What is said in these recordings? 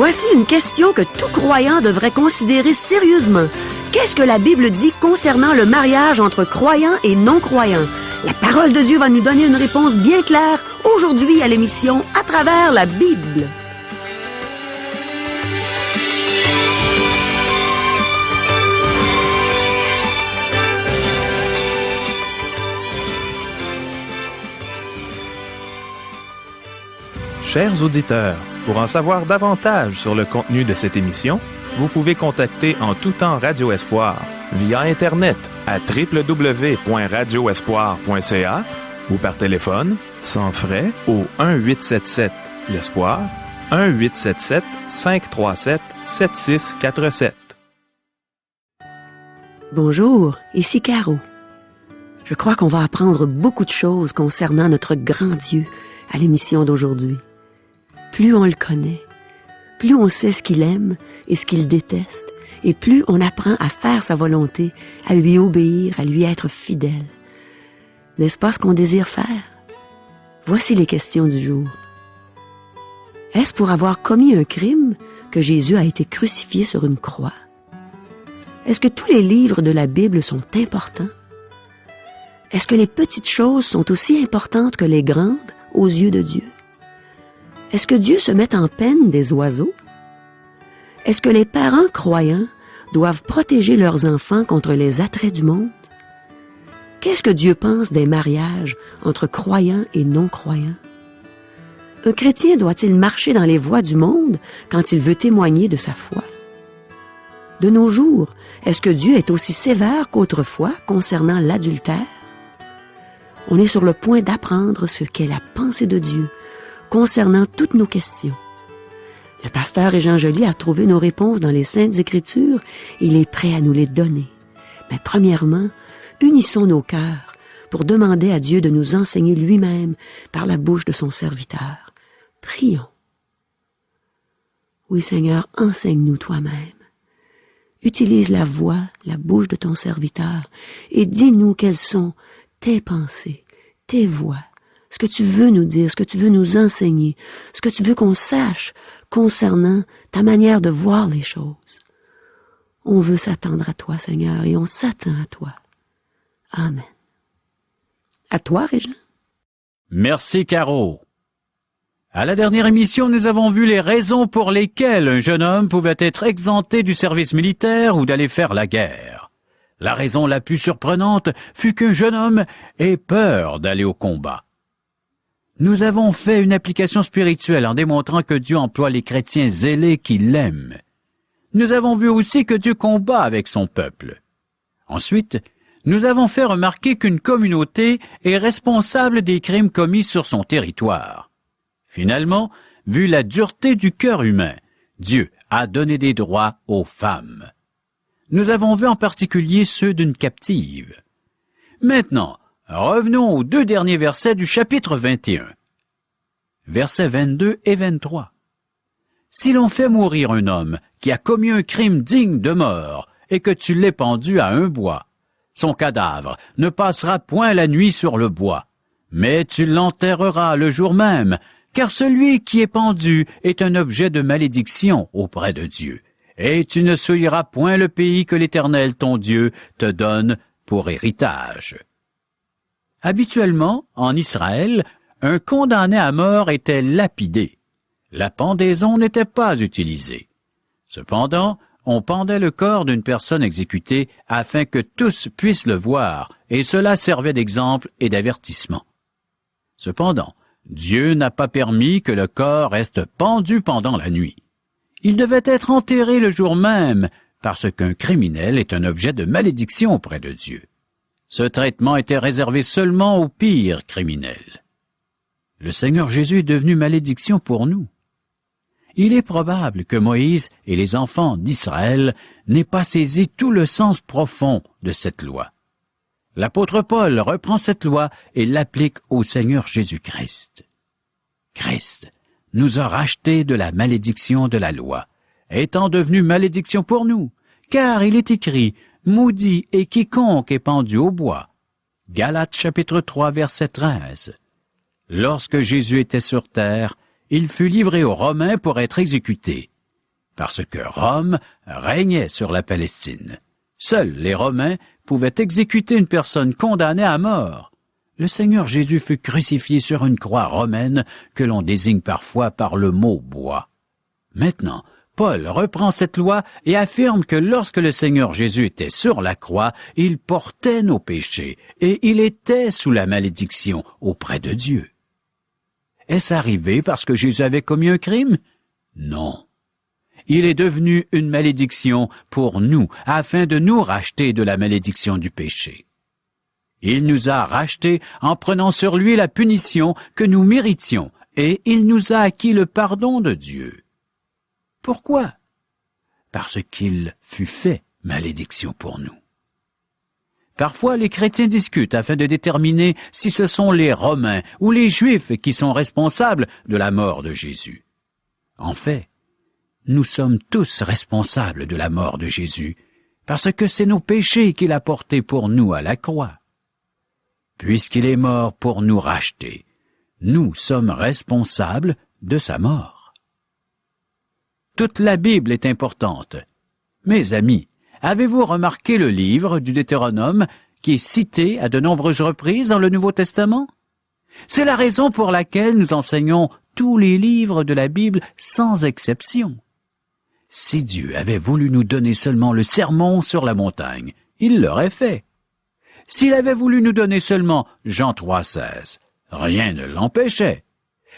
Voici une question que tout croyant devrait considérer sérieusement. Qu'est-ce que la Bible dit concernant le mariage entre croyants et non-croyants? La parole de Dieu va nous donner une réponse bien claire aujourd'hui à l'émission À travers la Bible. Chers auditeurs, pour en savoir davantage sur le contenu de cette émission, vous pouvez contacter en tout temps Radio Espoir via Internet à www.radioespoir.ca ou par téléphone, sans frais, au 1-877-l'Espoir, 1-877-537-7647. Bonjour, ici Caro. Je crois qu'on va apprendre beaucoup de choses concernant notre grand Dieu à l'émission d'aujourd'hui. Plus on le connaît, plus on sait ce qu'il aime et ce qu'il déteste, et plus on apprend à faire sa volonté, à lui obéir, à lui être fidèle. N'est-ce pas ce qu'on désire faire? Voici les questions du jour. Est-ce pour avoir commis un crime que Jésus a été crucifié sur une croix? Est-ce que tous les livres de la Bible sont importants? Est-ce que les petites choses sont aussi importantes que les grandes aux yeux de Dieu? Est-ce que Dieu se met en peine des oiseaux? Est-ce que les parents croyants doivent protéger leurs enfants contre les attraits du monde? Qu'est-ce que Dieu pense des mariages entre croyants et non-croyants? Un chrétien doit-il marcher dans les voies du monde quand il veut témoigner de sa foi? De nos jours, est-ce que Dieu est aussi sévère qu'autrefois concernant l'adultère? On est sur le point d'apprendre ce qu'est la pensée de Dieu concernant toutes nos questions. Le pasteur Jean Joly a trouvé nos réponses dans les Saintes Écritures et il est prêt à nous les donner. Mais premièrement, unissons nos cœurs pour demander à Dieu de nous enseigner lui-même par la bouche de son serviteur. Prions. Oui, Seigneur, enseigne-nous toi-même. Utilise la voix, la bouche de ton serviteur et dis-nous quelles sont tes pensées, tes voix, ce que tu veux nous dire, ce que tu veux nous enseigner, ce que tu veux qu'on sache concernant ta manière de voir les choses. On veut s'attendre à toi, Seigneur, et on s'attend à toi. Amen. À toi, Régent. Merci, Caro. À la dernière émission, nous avons vu les raisons pour lesquelles un jeune homme pouvait être exempté du service militaire ou d'aller faire la guerre. La raison la plus surprenante fut qu'un jeune homme ait peur d'aller au combat. Nous avons fait une application spirituelle en démontrant que Dieu emploie les chrétiens zélés qui l'aiment. Nous avons vu aussi que Dieu combat avec son peuple. Ensuite, nous avons fait remarquer qu'une communauté est responsable des crimes commis sur son territoire. Finalement, vu la dureté du cœur humain, Dieu a donné des droits aux femmes. Nous avons vu en particulier ceux d'une captive. Maintenant, revenons aux 2 derniers versets du chapitre 21. Versets 22 et 23. Si l'on fait mourir un homme qui a commis un crime digne de mort et que tu l'aies pendu à un bois, son cadavre ne passera point la nuit sur le bois, mais tu l'enterreras le jour même, car celui qui est pendu est un objet de malédiction auprès de Dieu, et tu ne souilleras point le pays que l'Éternel ton Dieu te donne pour héritage. Habituellement, en Israël, un condamné à mort était lapidé. La pendaison n'était pas utilisée. Cependant, on pendait le corps d'une personne exécutée afin que tous puissent le voir, et cela servait d'exemple et d'avertissement. Cependant, Dieu n'a pas permis que le corps reste pendu pendant la nuit. Il devait être enterré le jour même, parce qu'un criminel est un objet de malédiction auprès de Dieu. Ce traitement était réservé seulement aux pires criminels. Le Seigneur Jésus est devenu malédiction pour nous. Il est probable que Moïse et les enfants d'Israël n'aient pas saisi tout le sens profond de cette loi. L'apôtre Paul reprend cette loi et l'applique au Seigneur Jésus-Christ. Christ nous a rachetés de la malédiction de la loi, étant devenu malédiction pour nous, car il est écrit « Maudit est quiconque est pendu au bois ». Galates chapitre 3 verset 13. Lorsque Jésus était sur terre, il fut livré aux Romains pour être exécuté. parce que Rome régnait sur la Palestine. Seuls les Romains pouvaient exécuter une personne condamnée à mort. Le Seigneur Jésus fut crucifié sur une croix romaine que l'on désigne parfois par le mot bois. Maintenant, Paul reprend cette loi et affirme que lorsque le Seigneur Jésus était sur la croix, il portait nos péchés et il était sous la malédiction auprès de Dieu. Est-ce arrivé parce que Jésus avait commis un crime? Non. Il est devenu une malédiction pour nous, afin de nous racheter de la malédiction du péché. Il nous a rachetés en prenant sur lui la punition que nous méritions, et il nous a acquis le pardon de Dieu. Pourquoi? Parce qu'il fut fait malédiction pour nous. Parfois, les chrétiens discutent afin de déterminer si ce sont les Romains ou les Juifs qui sont responsables de la mort de Jésus. En fait, nous sommes tous responsables de la mort de Jésus, parce que c'est nos péchés qu'il a portés pour nous à la croix. Puisqu'il est mort pour nous racheter, nous sommes responsables de sa mort. Toute la Bible est importante. Mes amis, avez-vous remarqué le livre du Deutéronome qui est cité à de nombreuses reprises dans le Nouveau Testament? C'est la raison pour laquelle nous enseignons tous les livres de la Bible sans exception. Si Dieu avait voulu nous donner seulement le sermon sur la montagne, il l'aurait fait. S'il avait voulu nous donner seulement Jean 3,16, rien ne l'empêchait.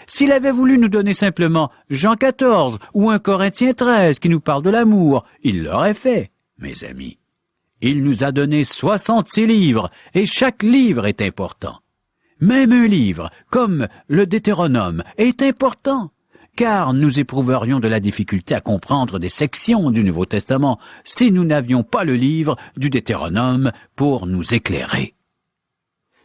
S'il avait voulu nous donner simplement Jean 14 ou 1 Corinthiens 13 qui nous parle de l'amour, il l'aurait fait, mes amis. Il nous a donné 66 livres et chaque livre est important. Même un livre, comme le Deutéronome, est important, car nous éprouverions de la difficulté à comprendre des sections du Nouveau Testament si nous n'avions pas le livre du Deutéronome pour nous éclairer.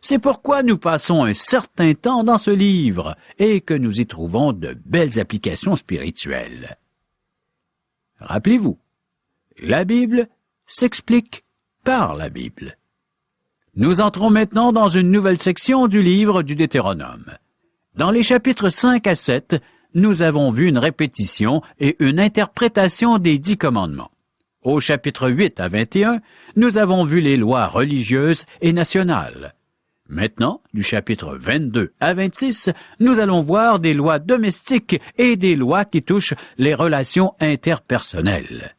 C'est pourquoi nous passons un certain temps dans ce livre et que nous y trouvons de belles applications spirituelles. Rappelez-vous, la Bible s'explique par la Bible. Nous entrons maintenant dans une nouvelle section du livre du Deutéronome. Dans les chapitres 5 à 7, nous avons vu une répétition et une interprétation des 10 commandements. Au chapitre 8 à 21, nous avons vu les lois religieuses et nationales. Maintenant, du chapitre 22 à 26, nous allons voir des lois domestiques et des lois qui touchent les relations interpersonnelles.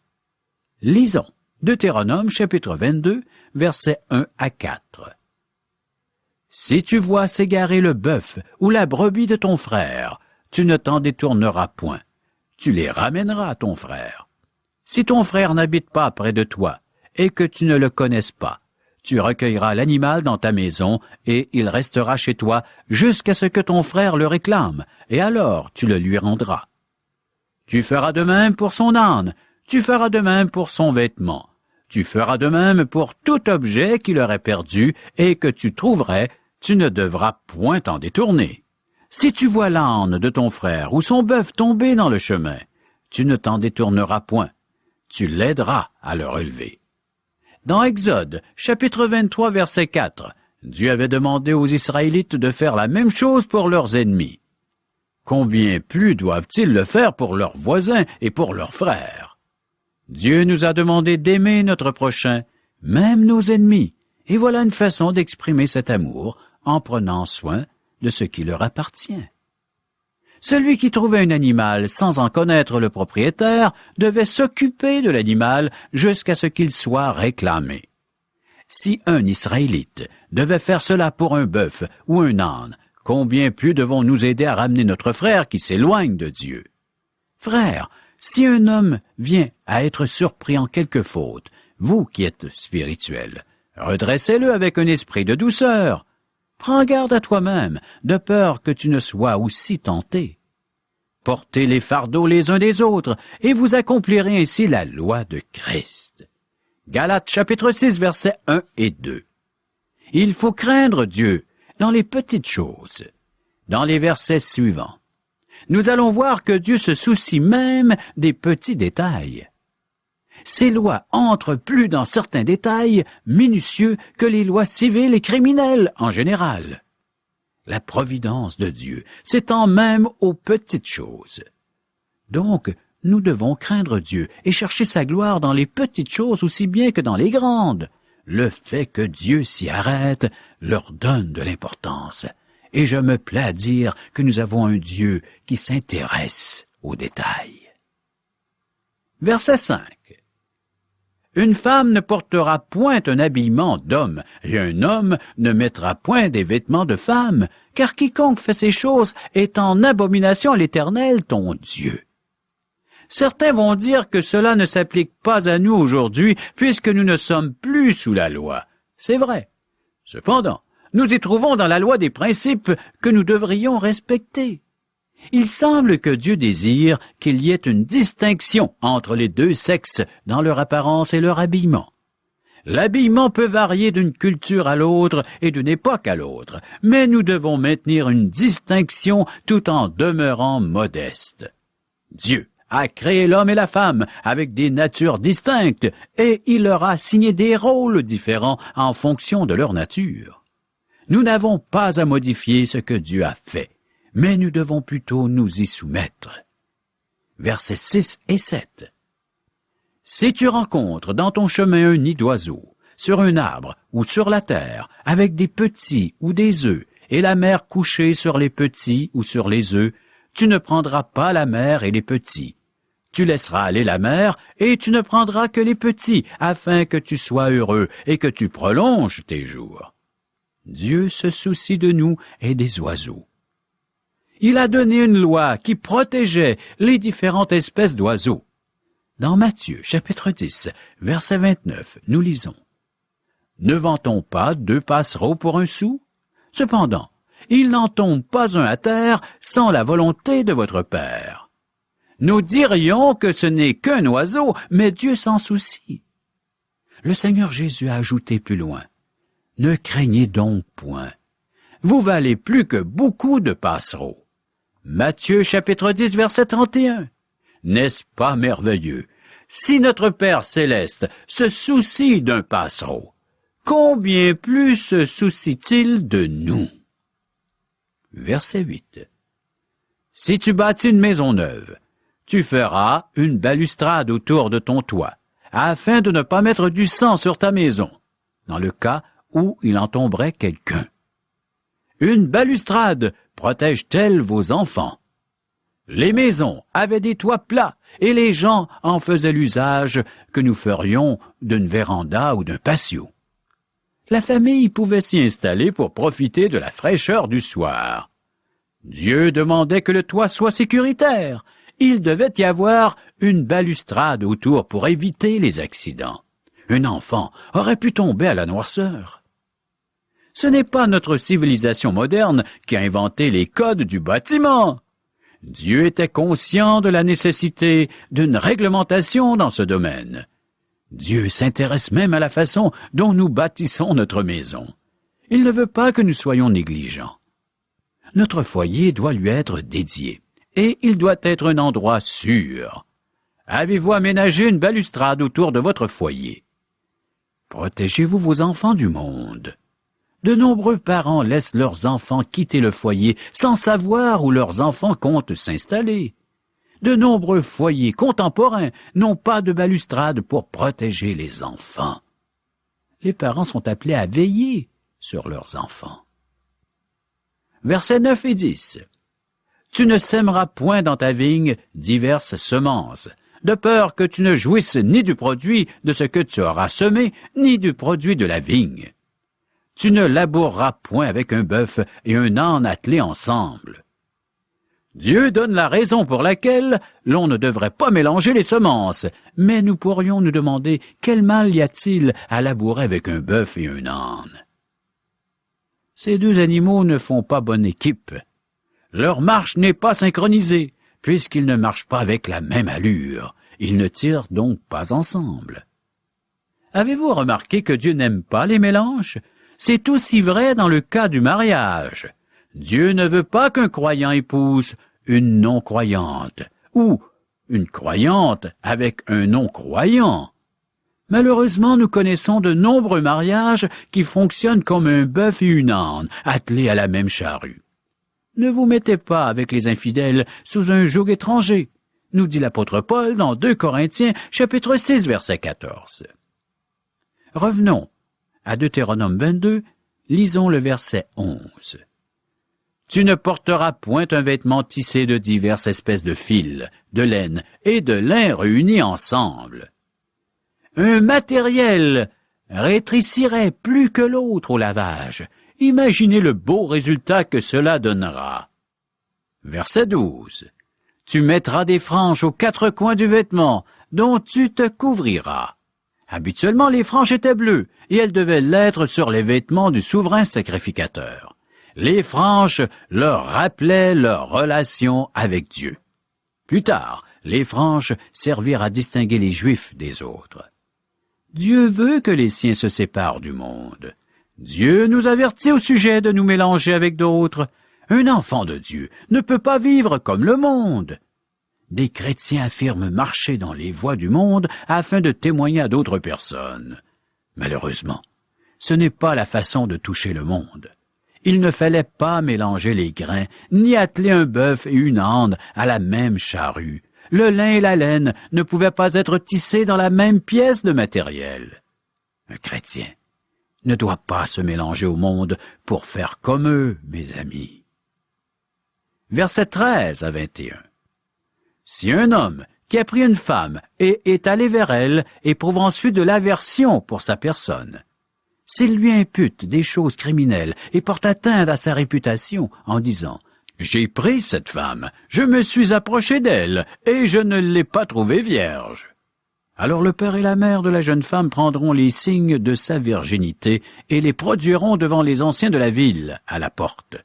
Lisons Deutéronome chapitre 22, versets 1 à 4. Si tu vois s'égarer le bœuf ou la brebis de ton frère, tu ne t'en détourneras point. Tu les ramèneras à ton frère. Si ton frère n'habite pas près de toi et que tu ne le connaisses pas, tu recueilleras l'animal dans ta maison et il restera chez toi jusqu'à ce que ton frère le réclame, et alors tu le lui rendras. Tu feras de même pour son âne, tu feras de même pour son vêtement, tu feras de même pour tout objet qu'il aurait perdu et que tu trouverais, tu ne devras point t'en détourner. Si tu vois l'âne de ton frère ou son bœuf tomber dans le chemin, tu ne t'en détourneras point, tu l'aideras à le relever. Dans Exode, chapitre 23, verset 4, Dieu avait demandé aux Israélites de faire la même chose pour leurs ennemis. Combien plus doivent-ils le faire pour leurs voisins et pour leurs frères? Dieu nous a demandé d'aimer notre prochain, même nos ennemis, et voilà une façon d'exprimer cet amour en prenant soin de ce qui leur appartient. Celui qui trouvait un animal sans en connaître le propriétaire devait s'occuper de l'animal jusqu'à ce qu'il soit réclamé. Si un Israélite devait faire cela pour un bœuf ou un âne, combien plus devons-nous aider à ramener notre frère qui s'éloigne de Dieu? Frère, si un homme vient à être surpris en quelque faute, vous qui êtes spirituel, redressez-le avec un esprit de douceur. Prends garde à toi-même, de peur que tu ne sois aussi tenté. Portez les fardeaux les uns des autres, et vous accomplirez ainsi la loi de Christ. Galates chapitre 6, versets 1 et 2. Il faut craindre Dieu dans les petites choses. Dans les versets suivants, nous allons voir que Dieu se soucie même des petits détails. Ces lois entrent plus dans certains détails minutieux que les lois civiles et criminelles en général. La providence de Dieu s'étend même aux petites choses. Donc, nous devons craindre Dieu et chercher sa gloire dans les petites choses aussi bien que dans les grandes. Le fait que Dieu s'y arrête leur donne de l'importance. Et je me plais à dire que nous avons un Dieu qui s'intéresse aux détails. Verset 5. Une femme ne portera point un habillement d'homme, et un homme ne mettra point des vêtements de femme, car quiconque fait ces choses est en abomination à l'Éternel, ton Dieu. Certains vont dire que cela ne s'applique pas à nous aujourd'hui, puisque nous ne sommes plus sous la loi. C'est vrai. Cependant, nous y trouvons dans la loi des principes que nous devrions respecter. Il semble que Dieu désire qu'il y ait une distinction entre les deux sexes dans leur apparence et leur habillement. L'habillement peut varier d'une culture à l'autre et d'une époque à l'autre, mais nous devons maintenir une distinction tout en demeurant modestes. Dieu a créé l'homme et la femme avec des natures distinctes et il leur a assigné des rôles différents en fonction de leur nature. Nous n'avons pas à modifier ce que Dieu a fait, mais nous devons plutôt nous y soumettre. Versets 6 et 7. Si tu rencontres dans ton chemin un nid d'oiseau, sur un arbre ou sur la terre, avec des petits ou des œufs, et la mère couchée sur les petits ou sur les œufs, tu ne prendras pas la mère et les petits. Tu laisseras aller la mère, et tu ne prendras que les petits, afin que tu sois heureux et que tu prolonges tes jours. Dieu se soucie de nous et des oiseaux. Il a donné une loi qui protégeait les différentes espèces d'oiseaux. Dans Matthieu, chapitre 10, verset 29, nous lisons « Ne vend-on pas 2 passereaux pour 1 sou? Cependant, il n'en tombe pas un à terre sans la volonté de votre Père. Nous dirions que ce n'est qu'un oiseau, mais Dieu s'en soucie. » Le Seigneur Jésus a ajouté plus loin « Ne craignez donc point. Vous valez plus que beaucoup de passereaux. » Matthieu chapitre 10, verset 31. N'est-ce pas merveilleux? Si notre Père céleste se soucie d'un passereau, combien plus se soucie-t-il de nous? Verset 8. Si tu bâtis une maison neuve, tu feras une balustrade autour de ton toit, afin de ne pas mettre du sang sur ta maison, dans le cas où il en tomberait quelqu'un. Une balustrade protège-t-elle vos enfants? Les maisons avaient des toits plats, et les gens en faisaient l'usage que nous ferions d'une véranda ou d'un patio. La famille pouvait s'y installer pour profiter de la fraîcheur du soir. Dieu demandait que le toit soit sécuritaire. Il devait y avoir une balustrade autour pour éviter les accidents. Un enfant aurait pu tomber à la noirceur. Ce n'est pas notre civilisation moderne qui a inventé les codes du bâtiment. Dieu était conscient de la nécessité d'une réglementation dans ce domaine. Dieu s'intéresse même à la façon dont nous bâtissons notre maison. Il ne veut pas que nous soyons négligents. Notre foyer doit lui être dédié, et il doit être un endroit sûr. Avez-vous aménagé une balustrade autour de votre foyer? Protégez-vous vos enfants du monde. De nombreux parents laissent leurs enfants quitter le foyer sans savoir où leurs enfants comptent s'installer. De nombreux foyers contemporains n'ont pas de balustrade pour protéger les enfants. Les parents sont appelés à veiller sur leurs enfants. Versets 9 et 10. Tu ne sèmeras point dans ta vigne diverses semences, de peur que tu ne jouisses ni du produit de ce que tu auras semé, ni du produit de la vigne. Tu ne laboureras point avec un bœuf et un âne attelés ensemble. Dieu donne la raison pour laquelle l'on ne devrait pas mélanger les semences, mais nous pourrions nous demander quel mal y a-t-il à labourer avec un bœuf et un âne. Ces 2 animaux ne font pas bonne équipe. Leur marche n'est pas synchronisée, puisqu'ils ne marchent pas avec la même allure. Ils ne tirent donc pas ensemble. Avez-vous remarqué que Dieu n'aime pas les mélanges? C'est aussi vrai dans le cas du mariage. Dieu ne veut pas qu'un croyant épouse une non-croyante, ou une croyante avec un non-croyant. Malheureusement, nous connaissons de nombreux mariages qui fonctionnent comme un bœuf et une âne, attelés à la même charrue. Ne vous mettez pas avec les infidèles sous un joug étranger. nous dit l'apôtre Paul dans 2 Corinthiens, chapitre 6, verset 14. Revenons à Deutéronome 22, lisons le verset 11. Tu ne porteras point un vêtement tissé de diverses espèces de fils, de laine et de lin réunis ensemble. Un matériel rétrécirait plus que l'autre au lavage. Imaginez le beau résultat que cela donnera. Verset 12. Tu mettras des franges aux 4 coins du vêtement, dont tu te couvriras. Habituellement, les franges étaient bleues, et elles devaient l'être sur les vêtements du souverain sacrificateur. Les franges leur rappelaient leur relation avec Dieu. Plus tard, les franges servirent à distinguer les Juifs des autres. Dieu veut que les siens se séparent du monde. Dieu nous avertit au sujet de nous mélanger avec d'autres. Un enfant de Dieu ne peut pas vivre comme le monde. Des chrétiens affirment marcher dans les voies du monde afin de témoigner à d'autres personnes. Malheureusement, ce n'est pas la façon de toucher le monde. Il ne fallait pas mélanger les grains, ni atteler un bœuf et une âne à la même charrue. Le lin et la laine ne pouvaient pas être tissés dans la même pièce de matériel. Un chrétien ne doit pas se mélanger au monde pour faire comme eux, mes amis. Versets 13 à 21. Si un homme qui a pris une femme et est allé vers elle éprouve ensuite de l'aversion pour sa personne, s'il lui impute des choses criminelles et porte atteinte à sa réputation en disant « J'ai pris cette femme, je me suis approché d'elle et je ne l'ai pas trouvée vierge », alors le père et la mère de la jeune femme prendront les signes de sa virginité et les produiront devant les anciens de la ville, à la porte.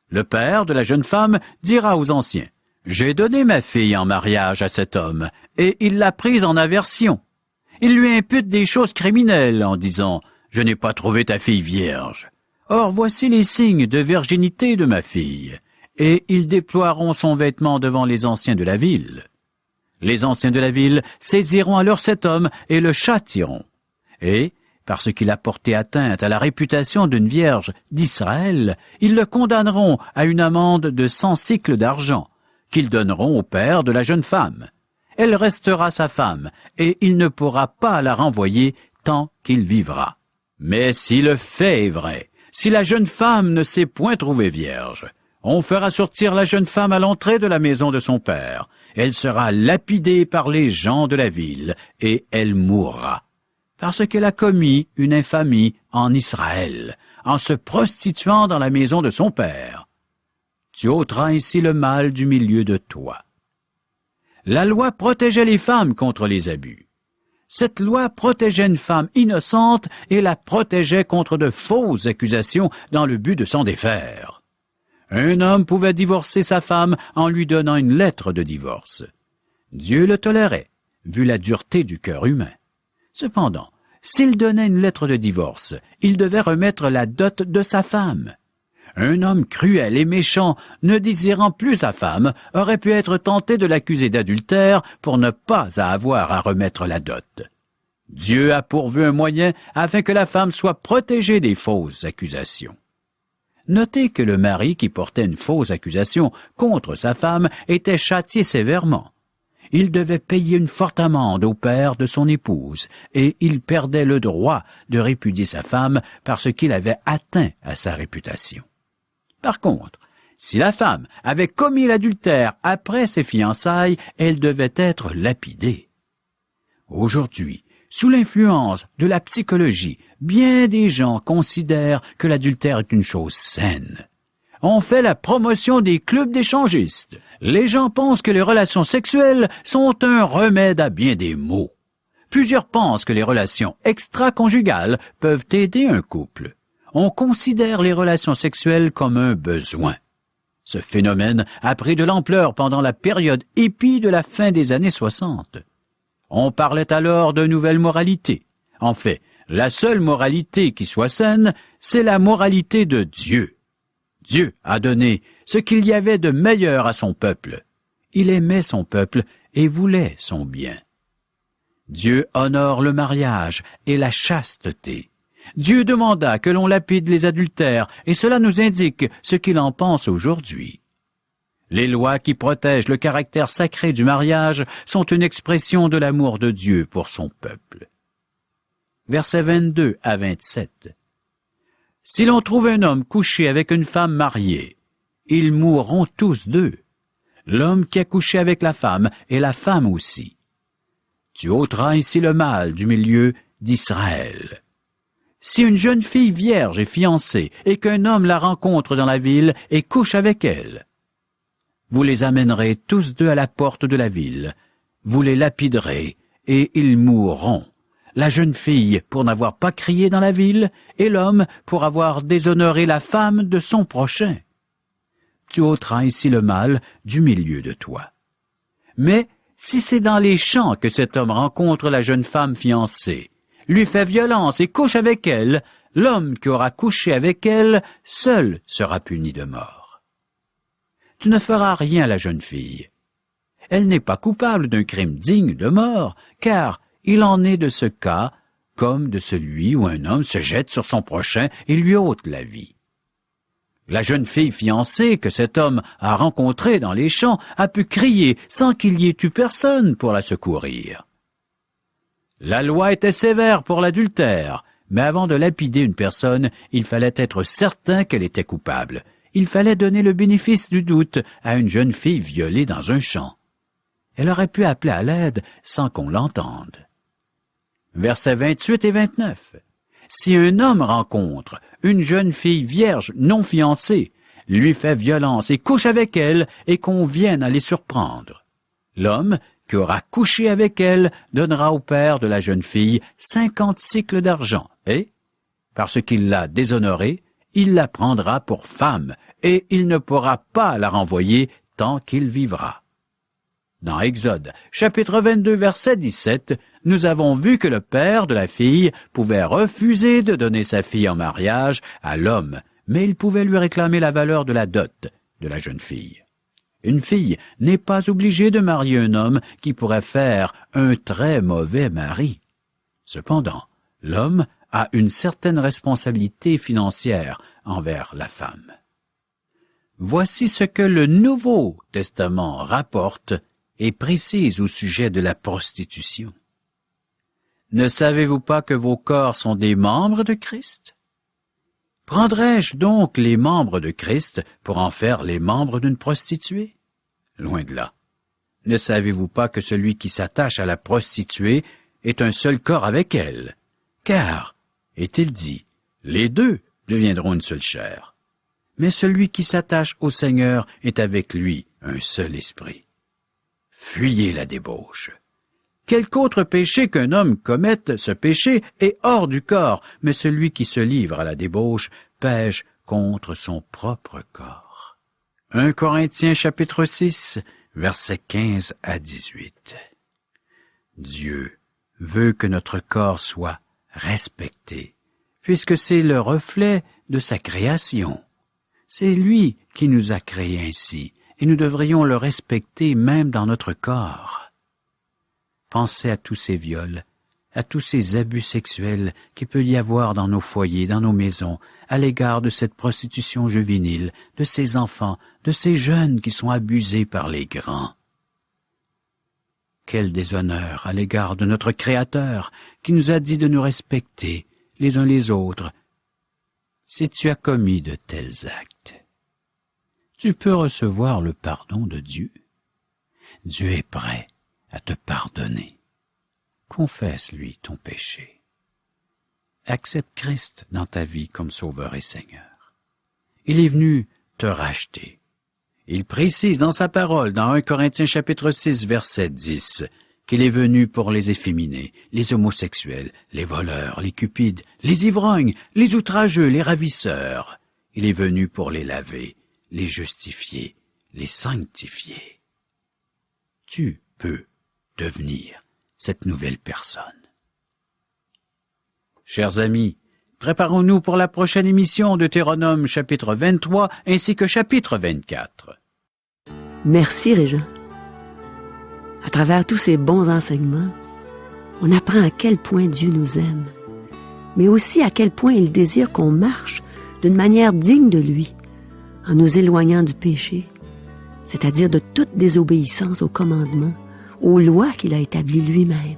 Le père de la jeune femme dira aux anciens « J'ai donné ma fille en mariage à cet homme, et il l'a prise en aversion. Il lui impute des choses criminelles en disant « Je n'ai pas trouvé ta fille vierge. Or voici les signes de virginité de ma fille. » Et ils déploieront son vêtement devant les anciens de la ville. Les anciens de la ville saisiront alors cet homme et le châtieront. Et, parce qu'il a porté atteinte à la réputation d'une vierge d'Israël, ils le condamneront à une amende de 100 sicles d'argent, qu'ils donneront au père de la jeune femme. Elle restera sa femme, et il ne pourra pas la renvoyer tant qu'il vivra. Mais si le fait est vrai, si la jeune femme ne s'est point trouvée vierge, on fera sortir la jeune femme à l'entrée de la maison de son père. Elle sera lapidée par les gens de la ville, et elle mourra, parce qu'elle a commis une infamie en Israël, en se prostituant dans la maison de son père. Tu ôteras ainsi le mal du milieu de toi. La loi protégeait les femmes contre les abus. Cette loi protégeait une femme innocente et la protégeait contre de fausses accusations dans le but de s'en défaire. Un homme pouvait divorcer sa femme en lui donnant une lettre de divorce. Dieu le tolérait, vu la dureté du cœur humain. Cependant, s'il donnait une lettre de divorce, il devait remettre la dot de sa femme. Un homme cruel et méchant, ne désirant plus sa femme, aurait pu être tenté de l'accuser d'adultère pour ne pas avoir à remettre la dot. Dieu a pourvu un moyen afin que la femme soit protégée des fausses accusations. Notez que le mari qui portait une fausse accusation contre sa femme était châtié sévèrement. Il devait payer une forte amende au père de son épouse, et il perdait le droit de répudier sa femme parce qu'il avait atteint à sa réputation. Par contre, si la femme avait commis l'adultère après ses fiançailles, elle devait être lapidée. Aujourd'hui, sous l'influence de la psychologie, bien des gens considèrent que l'adultère est une chose saine. On fait la promotion des clubs d'échangistes. Les gens pensent que les relations sexuelles sont un remède à bien des maux. Plusieurs pensent que les relations extra-conjugales peuvent aider un couple. On considère les relations sexuelles comme un besoin. Ce phénomène a pris de l'ampleur pendant la période hippie de la fin des années 60. On parlait alors de nouvelle moralité. En fait, la seule moralité qui soit saine, c'est la moralité de Dieu. Dieu a donné ce qu'il y avait de meilleur à son peuple. Il aimait son peuple et voulait son bien. Dieu honore le mariage et la chasteté. Dieu demanda que l'on lapide les adultères, et cela nous indique ce qu'il en pense aujourd'hui. Les lois qui protègent le caractère sacré du mariage sont une expression de l'amour de Dieu pour son peuple. Versets 22 à 27. Si l'on trouve un homme couché avec une femme mariée, ils mourront tous deux, l'homme qui a couché avec la femme et la femme aussi. Tu ôteras ainsi le mal du milieu d'Israël. Si une jeune fille vierge est fiancée et qu'un homme la rencontre dans la ville et couche avec elle, vous les amènerez tous deux à la porte de la ville, vous les lapiderez et ils mourront. La jeune fille pour n'avoir pas crié dans la ville et l'homme pour avoir déshonoré la femme de son prochain. Tu ôteras ainsi le mal du milieu de toi. Mais si c'est dans les champs que cet homme rencontre la jeune femme fiancée, lui fait violence et couche avec elle, l'homme qui aura couché avec elle seul sera puni de mort. Tu ne feras rien à la jeune fille. Elle n'est pas coupable d'un crime digne de mort, car il en est de ce cas comme de celui où un homme se jette sur son prochain et lui ôte la vie. La jeune fille fiancée que cet homme a rencontrée dans les champs a pu crier sans qu'il y ait eu personne pour la secourir. La loi était sévère pour l'adultère, mais avant de lapider une personne, il fallait être certain qu'elle était coupable. Il fallait donner le bénéfice du doute à une jeune fille violée dans un champ. Elle aurait pu appeler à l'aide sans qu'on l'entende. Versets 28 et 29. Si un homme rencontre une jeune fille vierge non fiancée, lui fait violence et couche avec elle et qu'on vienne à les surprendre, l'homme qui aura couché avec elle donnera au père de la jeune fille 50 sicles d'argent et, parce qu'il l'a déshonorée, il la prendra pour femme et il ne pourra pas la renvoyer tant qu'il vivra. Dans Exode, chapitre 22, verset 17, nous avons vu que le père de la fille pouvait refuser de donner sa fille en mariage à l'homme, mais il pouvait lui réclamer la valeur de la dot de la jeune fille. Une fille n'est pas obligée de marier un homme qui pourrait faire un très mauvais mari. Cependant, l'homme a une certaine responsabilité financière envers la femme. Voici ce que le Nouveau Testament rapporte et précise au sujet de la prostitution. Ne savez-vous pas que vos corps sont des membres de Christ? Prendrais-je donc les membres de Christ pour en faire les membres d'une prostituée? Loin de là. Ne savez-vous pas que celui qui s'attache à la prostituée est un seul corps avec elle? Car, est-il dit, les deux deviendront une seule chair. Mais celui qui s'attache au Seigneur est avec lui un seul esprit. Fuyez la débauche. Quelque autre péché qu'un homme commette, ce péché est hors du corps, mais celui qui se livre à la débauche pèche contre son propre corps. 1 Corinthiens chapitre 6, versets 15 à 18. Dieu veut que notre corps soit respecté, puisque c'est le reflet de sa création. C'est lui qui nous a créés ainsi, et nous devrions le respecter même dans notre corps. Pensez à tous ces viols, à tous ces abus sexuels qu'il peut y avoir dans nos foyers, dans nos maisons, à l'égard de cette prostitution juvénile, de ces enfants, de ces jeunes qui sont abusés par les grands. Quel déshonneur à l'égard de notre Créateur qui nous a dit de nous respecter les uns les autres. Si tu as commis de tels actes, tu peux recevoir le pardon de Dieu. Dieu est prêt à te pardonner. Confesse-lui ton péché. Accepte Christ dans ta vie comme Sauveur et Seigneur. Il est venu te racheter. Il précise dans sa parole, dans 1 Corinthiens chapitre 6, verset 10, qu'il est venu pour les efféminés, les homosexuels, les voleurs, les cupides, les ivrognes, les outrageux, les ravisseurs. Il est venu pour les laver, les justifier, les sanctifier. Tu peux devenir cette nouvelle personne. Chers amis, préparons-nous pour la prochaine émission de Deutéronome chapitre 23 ainsi que chapitre 24. Merci, Régent. À travers tous ces bons enseignements, on apprend à quel point Dieu nous aime, mais aussi à quel point il désire qu'on marche d'une manière digne de lui, en nous éloignant du péché c'est-à-dire de toute désobéissance aux commandements, aux lois qu'il a établies lui-même.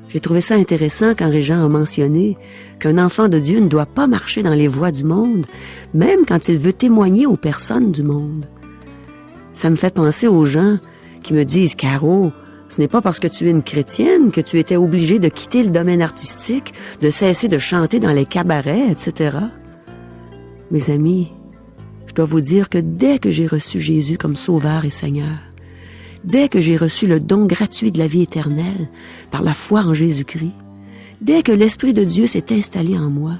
J'ai trouvé ça intéressant quand Régent a mentionné qu'un enfant de Dieu ne doit pas marcher dans les voies du monde, même quand il veut témoigner aux personnes du monde. Ça me fait penser aux gens qui me disent « Caro, ce n'est pas parce que tu es une chrétienne que tu étais obligée de quitter le domaine artistique, de cesser de chanter dans les cabarets, etc. » Mes amis, je dois vous dire que dès que j'ai reçu Jésus comme Sauveur et Seigneur, dès que j'ai reçu le don gratuit de la vie éternelle par la foi en Jésus-Christ, dès que l'Esprit de Dieu s'est installé en moi,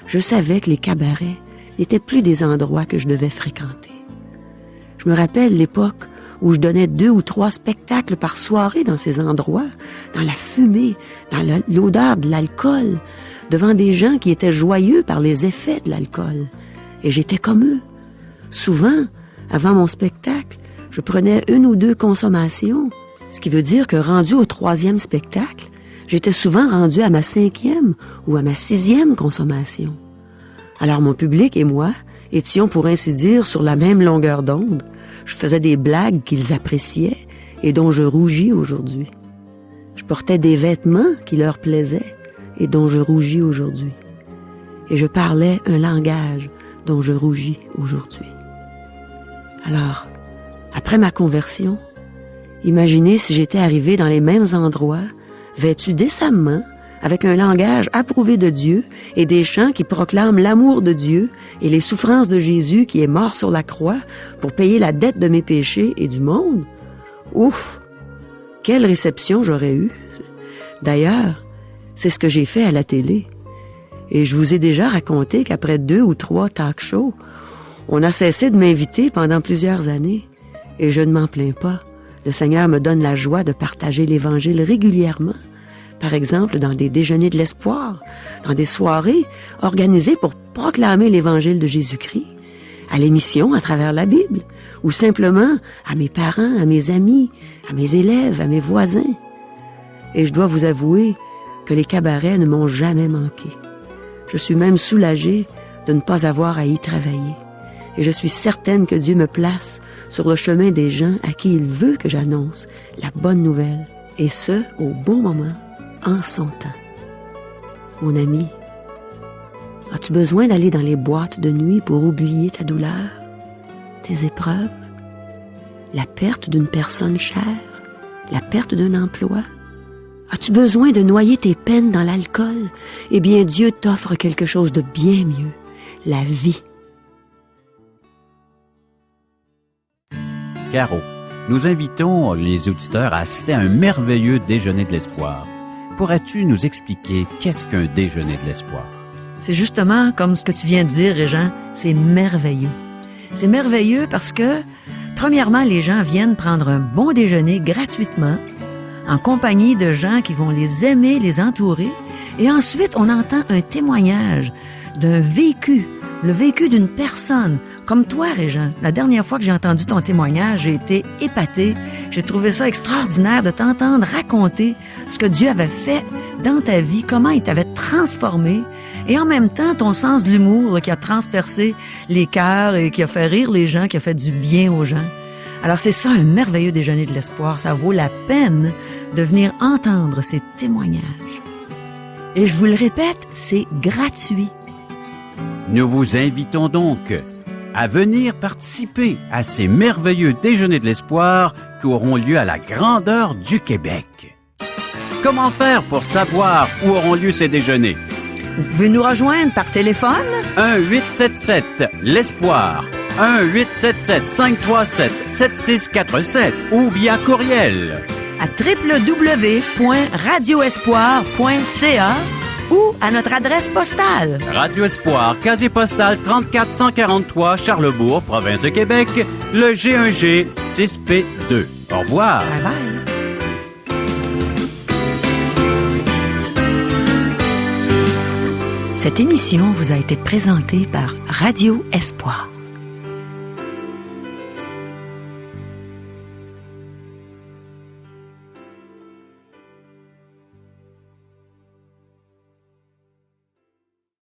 je savais que les cabarets n'étaient plus des endroits que je devais fréquenter. Je me rappelle l'époque où je donnais 2 ou 3 spectacles par soirée dans ces endroits, dans la fumée, dans l'odeur de l'alcool, devant des gens qui étaient joyeux par les effets de l'alcool. Et j'étais comme eux. Souvent, avant mon spectacle, je prenais 1 ou 2 consommations, ce qui veut dire que rendu au 3e spectacle, j'étais souvent rendu à ma 5e ou à ma 6e consommation. Alors mon public et moi étions, pour ainsi dire, sur la même longueur d'onde. Je faisais des blagues qu'ils appréciaient et dont je rougis aujourd'hui. Je portais des vêtements qui leur plaisaient et dont je rougis aujourd'hui. Et je parlais un langage dont je rougis aujourd'hui. Alors, après ma conversion, imaginez si j'étais arrivé dans les mêmes endroits, vêtu décemment, avec un langage approuvé de Dieu et des chants qui proclament l'amour de Dieu et les souffrances de Jésus qui est mort sur la croix pour payer la dette de mes péchés et du monde. Ouf! Quelle réception j'aurais eue! D'ailleurs, c'est ce que j'ai fait à la télé. Et je vous ai déjà raconté qu'après 2 ou 3 talk shows, on a cessé de m'inviter pendant plusieurs années. Et je ne m'en plains pas. Le Seigneur me donne la joie de partager l'Évangile régulièrement. Par exemple, dans des déjeuners de l'espoir, dans des soirées organisées pour proclamer l'Évangile de Jésus-Christ, à l'émission à travers la Bible, ou simplement à mes parents, à mes amis, à mes élèves, à mes voisins. Et je dois vous avouer que les cabarets ne m'ont jamais manqué. Je suis même soulagée de ne pas avoir à y travailler. Et je suis certaine que Dieu me place sur le chemin des gens à qui il veut que j'annonce la bonne nouvelle, et ce, au bon moment, en son temps. Mon ami, as-tu besoin d'aller dans les boîtes de nuit pour oublier ta douleur, tes épreuves, la perte d'une personne chère, la perte d'un emploi? As-tu besoin de noyer tes peines dans l'alcool? Eh bien, Dieu t'offre quelque chose de bien mieux, la vie. Caro, nous invitons les auditeurs à assister à un merveilleux déjeuner de l'espoir. Pourrais-tu nous expliquer qu'est-ce qu'un déjeuner de l'espoir? C'est justement comme ce que tu viens de dire, Régent, c'est merveilleux. C'est merveilleux parce que, premièrement, les gens viennent prendre un bon déjeuner gratuitement, en compagnie de gens qui vont les aimer, les entourer, et ensuite on entend un témoignage d'un vécu, le vécu d'une personne, comme toi, Régent. La dernière fois que j'ai entendu ton témoignage, j'ai été épatée. J'ai trouvé ça extraordinaire de t'entendre raconter ce que Dieu avait fait dans ta vie, comment il t'avait transformé, et en même temps, ton sens de l'humour là, qui a transpercé les cœurs et qui a fait rire les gens, qui a fait du bien aux gens. Alors c'est ça, un merveilleux déjeuner de l'espoir. Ça vaut la peine de venir entendre ces témoignages. Et je vous le répète, c'est gratuit. Nous vous invitons donc à venir participer à ces merveilleux déjeuners de l'espoir qui auront lieu à la grandeur du Québec. Comment faire pour savoir où auront lieu ces déjeuners? Vous pouvez nous rejoindre par téléphone 1-877-L'Espoir, 1-877-537-7647 ou via courriel à www.radioespoir.ca ou à notre adresse postale. Radio Espoir, casier postal 34143, Charlebourg, province de Québec, le G1G 6P2. Au revoir. Bye bye. Cette émission vous a été présentée par Radio Espoir.